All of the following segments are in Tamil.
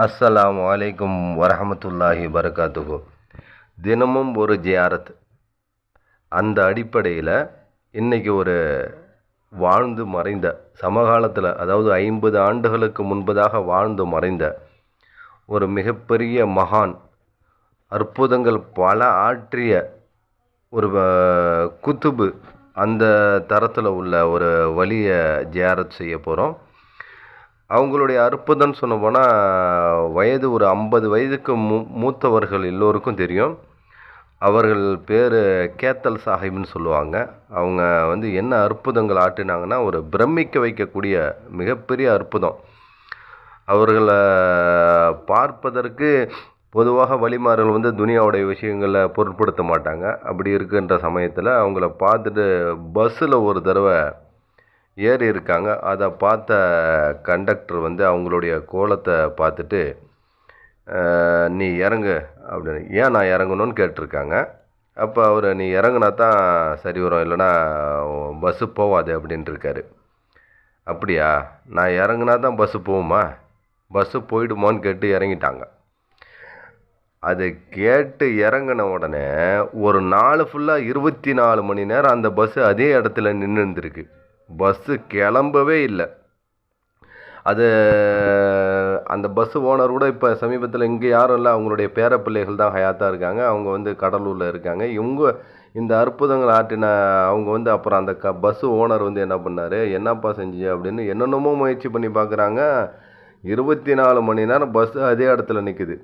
அஸ்ஸலாமு அலைக்கும் வரஹமத்துல்லாஹி வரகாத்துஹு. தினமும் ஒரு ஜியாரத். அந்த அடிப்படையில் இன்றைக்கி ஒரு வாழ்ந்து மறைந்த சமகாலத்தில், அதாவது 50 ஆண்டுகளுக்கு முன்பதாக வாழ்ந்து மறைந்த ஒரு மிகப்பெரிய மகான், அற்புதங்கள் பல ஆற்றிய ஒரு குத்துபு, அந்த தரத்தில் உள்ள ஒரு வலியை ஜியாரத் செய்ய போகிறோம். அவங்களுடைய அற்புதம்னு சொன்ன போனால் வயது ஒரு 50 வயதுக்கு மூத்தவர்கள் எல்லோருக்கும் தெரியும். அவர்கள் பேர் கேத்தல் சாஹிப்னு சொல்லுவாங்க. அவங்க என்ன அற்புதங்கள் ஆற்றினாங்கன்னா, ஒரு பிரமிக்க வைக்கக்கூடிய மிகப்பெரிய அற்புதம். அவர்களை பார்ப்பதற்கு பொதுவாக வழிமார்கள் துனியாவுடைய விஷயங்களை பொருட்படுத்த மாட்டாங்க. அப்படி இருக்கின்ற சமயத்தில் அவங்கள பார்த்துட்டு பஸ்ஸில் ஒரு தடவை ஏறி இருக்காங்க. அதை பார்த்த கண்டக்டர் அவங்களுடைய கோலத்தை பார்த்துட்டு, நீ இறங்கு அப்படின்னு. ஏன் நான் இறங்கணும்னு கேட்டிருக்காங்க. அப்போ அவர், நீ இறங்குனா தான் சரி வரும், இல்லைனா பஸ்ஸு போகாது அப்படின்ட்டுருக்காரு. அப்படியா, நான் இறங்குனா தான் பஸ்ஸு போகுமா, பஸ்ஸு போயிடுமான்னு கேட்டு இறங்கிட்டாங்க. அதை கேட்டு இறங்கின உடனே ஒரு நாள் ஃபுல்லாக 24 மணி நேரம் அந்த பஸ்ஸு அதே இடத்துல நின்று இருந்திருக்கு. பஸ்ஸு கிளம்பவே இல்லை. அது அந்த பஸ்ஸு ஓனர் கூட இப்போ சமீபத்தில் இங்கே யாரும் இல்லை, அவங்களுடைய பேரப்பிள்ளைகள் தான் ஹயாத்தாக இருக்காங்க. அவங்க கடலூரில் இருக்காங்க. இவங்க இந்த அற்புதங்கள் ஆற்றின அவங்க அப்புறம் அந்த பஸ்ஸு ஓனர் என்ன பண்ணார், என்னப்பா செஞ்சு அப்படின்னு என்னென்னமோ முயற்சி பண்ணி பார்க்குறாங்க. 24 மணி நேரம் பஸ்ஸு அதே இடத்துல நிற்குது.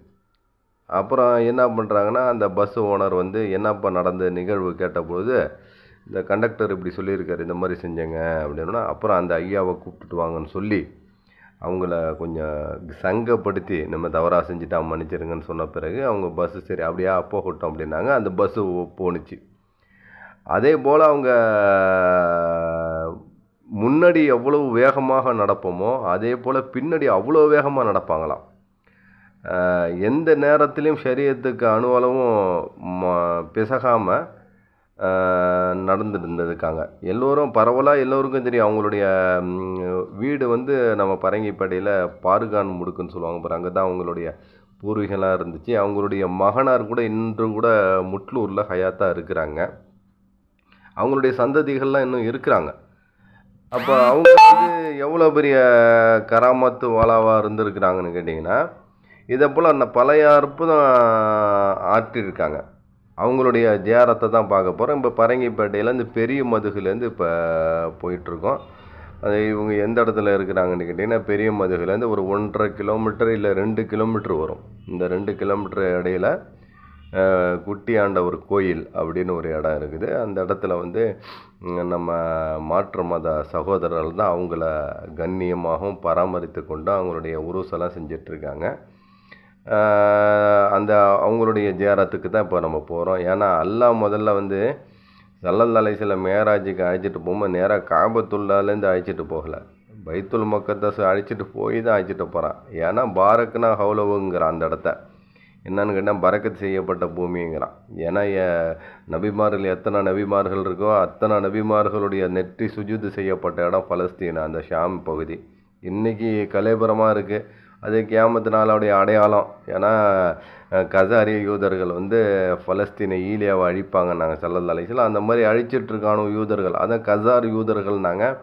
அப்புறம் என்ன பண்ணுறாங்கன்னா, அந்த பஸ்ஸு ஓனர் என்னப்பா நடந்த நிகழ்வு கேட்டபோது, இந்த கண்டக்டர் இப்படி சொல்லியிருக்காரு, இந்த மாதிரி செஞ்சேங்க அப்படின்னா, அப்புறம் அந்த ஐயாவை கூப்பிட்டுட்டு வாங்கன்னு சொல்லி அவங்கள கொஞ்சம் சங்கப்படுத்தி, நம்ம தவறாக செஞ்சுட்டா மன்னிச்சிருங்கன்னு சொன்ன பிறகு அவங்க பஸ்ஸு சரி அப்படியா போகட்டும் அப்படின்னாங்க. அந்த பஸ்ஸு போணுச்சு. அதே போல் அவங்க முன்னாடி எவ்வளவு வேகமாக நடப்போமோ அதே போல் பின்னாடி அவ்வளோ வேகமாக நடப்பாங்களாம். எந்த நேரத்துலையும் ஷரியத்துக்கு அணுவளவும் பிசகாமல் நடந்துட்டு இருந்ததுக்காங்க. எல்லோரும் பரவலாக எல்லோருக்கும் தெரியும். அவங்களுடைய வீடு நம்ம பரங்கிப்பேட்டையில் பாருகான் முடுக்குன்னு சொல்லுவாங்க பாரு, அங்கே தான் அவங்களுடைய பூர்வீகம்லாம் இருந்துச்சு. அவங்களுடைய மகனார் கூட இன்றும் கூட முட்லூரில் ஹயாத்தாக இருக்கிறாங்க. அவங்களுடைய சந்ததிகள்லாம் இன்னும் இருக்கிறாங்க. அப்போ அவங்க எவ்வளோ பெரிய கராமத்து வாளாவாக இருந்திருக்கிறாங்கன்னு கேட்டிங்கன்னா, இதை போல் அந்த பழைய அற்புதம் ஆற்றிருக்காங்க. அவங்களுடைய ஜியாரத்தை தான் பார்க்க போகிறோம். இப்போ பரங்கிப்பேட்டையில் இந்த பெரிய மதுகுலேருந்து இப்போ போயிட்டுருக்கோம். அது இவங்க எந்த இடத்துல இருக்கிறாங்கன்னு கேட்டிங்கன்னா, பெரிய மதுகுலேருந்து ஒரு 1.5 கிலோமீட்டர் இல்லை 2 கிலோமீட்டர் வரும். இந்த 2 கிலோமீட்டர் இடையில் குட்டியாண்டவர் கோயில் அப்படின்னு ஒரு இடம் இருக்குது. அந்த இடத்துல நம்ம மாற்று மத சகோதரர்கள் தான் அவங்கள கண்ணியமாகவும் பராமரித்து கொண்டு அவங்களுடைய உருசெல்லாம் செஞ்சிட்ருக்காங்க. அந்த அவங்களுடைய ஜியாரத்துக்கு தான் இப்போ நம்ம போகிறோம். ஏன்னா அல்லாஹ் முதல்ல ஸல்லல்லாஹு அலைஹி வஸல்லம் மேராஜுக்கு அழைச்சிட்டு போகும்போது நேராக காபத்துல்லாலேருந்து அழைச்சிட்டு போகலை, பைத்துல் முகத்தஸ் அழைச்சிட்டு போய் தான் அழைச்சிட்டு போகிறான். ஏன்னா பாரக்னா ஹவுலவுங்கிறான் அந்த இடத்த. என்னன்னு கேட்டால் பரக்கத் செய்யப்பட்ட பூமிங்கிறான். ஏன்னா நபிமார்கள் எத்தனை நபிமார்கள் இருக்கோ அத்தனை நபிமார்களுடைய நெற்றி சுஜூது செய்யப்பட்ட இடம் பலஸ்தீன், அந்த ஷாம் பகுதி. இன்றைக்கி கலைபுரமாக இருக்குது. அது கியாமத்து நாளுடைய அடையாளம். ஏன்னா கசாரிய யூதர்கள் பலஸ்தீனை ஈலியாவை அழிப்பாங்க நாங்கள் ஸல்லல்லாஹு அலைஹி வஸல்லம். அந்த மாதிரி அழிச்சிட்ருக்கானோ யூதர்கள், அதான் கசார் யூதர்கள். நாங்கள்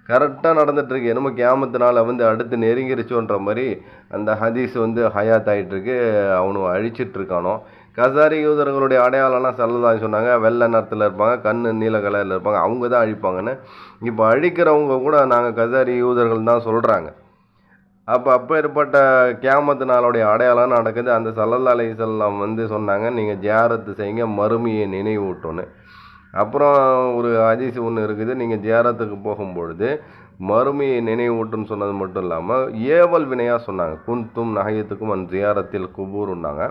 கரெக்டாக நடந்துகிட்ருக்கு. என்னமோ கியாமத்து நாளை அடுத்து நெருங்கிருச்சோன்ற மாதிரி அந்த ஹதீஸ் ஹயாத் ஆகிட்டுருக்கு. அவனு அழிச்சிட்ருக்கானோ. கசாரி யூதர்களுடைய அடையாளம்லாம் ஸல்லல்லாஹு சொன்னாங்க, வெள்ளை நிறத்தில் இருப்பாங்க, கண் நீல கலரில் இருப்பாங்க, அவங்க தான் அழிப்பாங்கன்னு. இப்போ அழிக்கிறவங்க கூட நாங்கள் கசாரி யூதர்கள் தான் சொல்கிறாங்க. அப்போ ஏற்பட்ட கியாமத்து நாளுடைய அடையாளம் நடக்குது. அந்த ஸல்லல்லாஹு அலைஹி வஸல்லம் சொன்னாங்க, நீங்கள் ஜியாரத்து செய்யுங்க, மறுமையை நினைவூட்டோன்னு. அப்புறம் ஒரு ஹதீஸ் ஒன்று இருக்குது, நீங்கள் ஜியாரத்துக்கு போகும்பொழுது மறுமையை நினைவூட்டுன்னு சொன்னது மட்டும் இல்லாமல் ஏவல் வினையாக சொன்னாங்க. குந்தும் நகையத்துக்கும் அந்த ஜியாரத்தில் குபூருன்னாங்க.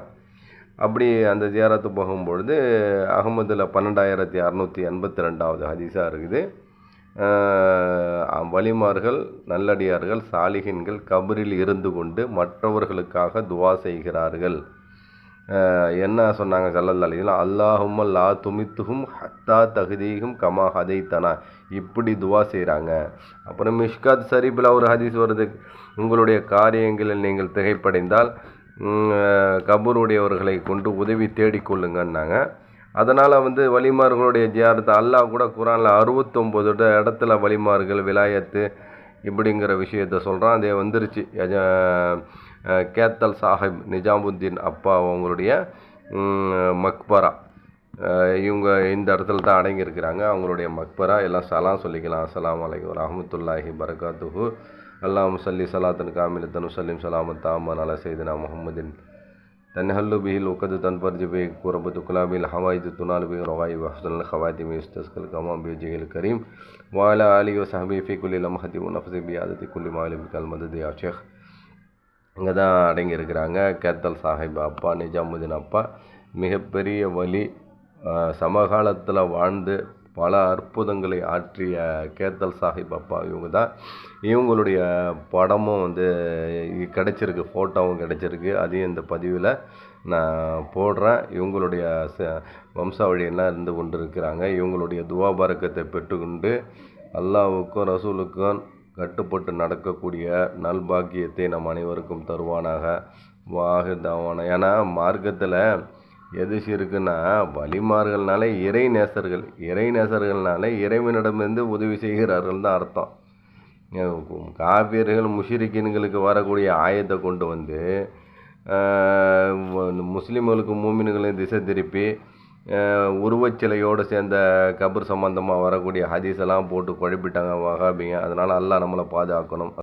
அப்படி அந்த ஜியாரத்து போகும்பொழுது அகமதில் 12682வது ஹதீஸாக இருக்குது. வலிமார்கள், நல்லடியார்கள், சாலிகின்கள் கபரில் இருந்து கொண்டு மற்றவர்களுக்காக துவா செய்கிறார்கள் என்ன சொன்னாங்க ஸல்லல்லாஹு அலைஹி வஸல்லம், அல்லாஹும்ம லா துமித்துஹும் ஹத்தா தஹ்தீஹும் கமா ஹதைத்தனா, இப்படி துவா செய்கிறாங்க. அப்புறம் மிஷ்காத் ஷரீஃபில் ஒரு ஹதீஸ் வருது, உங்களுடைய காரியங்களில் நீங்கள் திகைப்படைந்தால் கபூருடையவர்களை கொண்டு உதவி தேடிக்கொள்ளுங்கன்னாங்க. அதனால் வலிமார்களுடைய ஜியாரத்து அல்லாஹ் கூட குரானில் 69 இடத்துல வலிமார்கள் விலாயத்து இப்படிங்கிற விஷயத்த சொல்கிறான். அதே வந்துருச்சு. கேத்தல் சாஹிப் நிஜாமுத்தீன் அப்பா அவங்களுடைய மக்பரா, இவங்க இந்த இடத்துல தான் அடங்கியிருக்கிறாங்க. அவங்களுடைய மக்பரா எல்லாம் சலாம் சொல்லிக்கலாம். அஸ்ஸலாமு அலைக்கும் வரஹ்மத்துல்லாஹி பரகாத்துஹு. அல்லாஹும்ம ஸல்லி ஸலாத்தன் காமிலத்தன் வஸல்லிம் ஸலாமன் தாம்மன் அலா சய்யிதினா முஹம்மதின் தன்ஹல்லு பிஹில் உக்கது தன்பர்ஜு பிஹி குரபத்து குலாபில் ஹவாயிது துனால் பிஹி ரகாயிப் ஹஸ்னுல் ஹவாத்திமி இஸ்தஸ்கல் கமாம் பிஜிஹில் கரீம் வாலா அலிஹி வஸஹ்பிஹி ஃபி குல்லி லம்ஹதி வ நஃப்ஸி பியாதத்தி குல்லி மாலிமிகல் மததி யா ஷேக். இங்கே தான் அடங்கியிருக்கிறாங்க. கேத்தல் சாஹிப் அப்பா நிஜாமுதீன் அப்பா மிகப்பெரிய வலி, சமகாலத்தில் வாழ்ந்து பல அற்புதங்களை ஆற்றிய கேத்தல் சாஹிப் அப்பா இவங்க தான். இவங்களுடைய படமும் கிடச்சிருக்கு, ஃபோட்டோவும் கிடச்சிருக்கு. அதையும் இந்த பதிவில் நான் போடுறேன். இவங்களுடைய வம்சாவழியெல்லாம் இருந்து கொண்டு இருக்கிறாங்க. இவங்களுடைய துவா பரக்கத்தை பெற்றுக்கொண்டு அல்லாஹ்வுக்கும் ரசூலுக்கும் கட்டுப்பட்டு நடக்கக்கூடிய நல்பாக்கியத்தை நம் அனைவருக்கும் தருவானாக. வாஹிர் தாவானா. ஏன்னா மார்க்கத்தில் எது இருக்குன்னா, வலிமார்கள்னாலே இறை நேசர்கள், இறை நேசர்கள்னாலே இறைவனிடமிருந்து உதவி செய்கிறார்கள் தான் அர்த்தம். காபியர்கள் முஷ்ரிக்கீன்களுக்கு வரக்கூடிய ஆயத்தை கொண்டு முஸ்லீம்களுக்கும் மூமின்களையும் திசை திருப்பி உருவச்சிலையோடு சேர்ந்த கபர் சம்பந்தமாக வரக்கூடிய ஹதீஸெல்லாம் போட்டு குழப்பிட்டாங்க வஹாபிங்க. அதனால் அல்லாஹ் நம்மளை பாதுகாக்கணும்.